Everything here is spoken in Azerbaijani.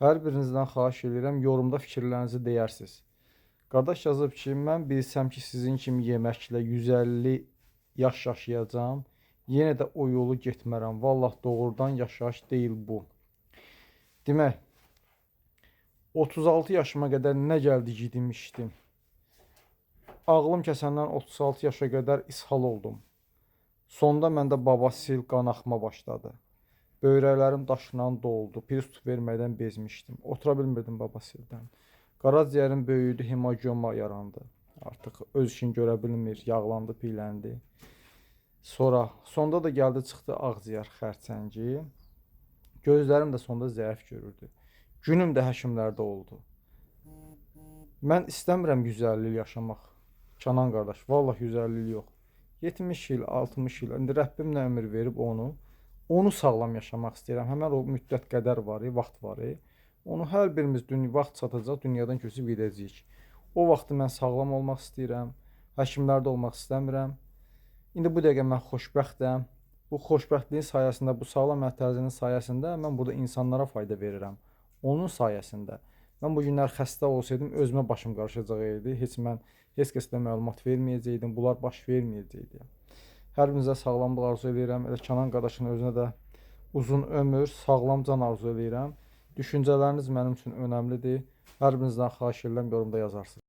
Hər birinizdən xahiş edirəm, yorumda fikirlərinizi deyərsiniz. Qardaş yazıb ki, mən bilsəm ki, sizin kimi yeməklə 150 yaş yaşayacağam, yenə də o yolu getmərəm. Vallah doğrudan yaşayış deyil bu. Demək, 36 yaşıma qədər nə gəldi gedim içdim. Ağlım kəsəndən 36 yaşa qədər ishal oldum. Sonda məndə babasil qan axma başladı. Böyrəklərim daşla doldu, pirüst verməkdən bezmişdim. Otura bilmirdim babasildən. Qaraciyərin böyüdü, hemangiyoma yarandı. Artıq öz işini görə bilmir, yağlandı, piyləndi. Sonda da gəldi, çıxdı ağciyər xərçəngi. Gözlərim də sonda zəif görürdü. Günüm də həkimlərdə oldu. Mən istəmirəm 150 il yaşamaq. Kənan qardaş, vallah 150 il yox. 70 il, 60 il, indi Rəbbim nə ömür verib onu sağlam yaşamaq istəyirəm. Həmən o müddət qədər var, vaxt var. Onu hər birimiz vaxt çatacaq, dünyadan köçüb gedəcəyik. O vaxtı mən sağlam olmaq istəyirəm, həkimlərdə olmaq istəmirəm. İndi bu dəqiqə mən xoşbəxtəm. Bu xoşbəxtliyin sayəsində, bu sağlam həyat tərzinin sayəsində mən burada insanlara fayda verirəm. Onun sayəsində. Mən bu günlər xəstə olsaydım, özümə başım qarışacaq idi. Heç kəsdə məlumat verməyəcəkdim, bunlar baş verməyəcəkdi. Hər birinizə sağlamlıq arzu edirəm. Elə Kənan qardaşın özünə də uzun ömür, sağlam can arzu edirəm. Düşüncələriniz mənim üçün önəmlidir. Hər birinizdən xahiş edirəm, yorumda yazarsınız.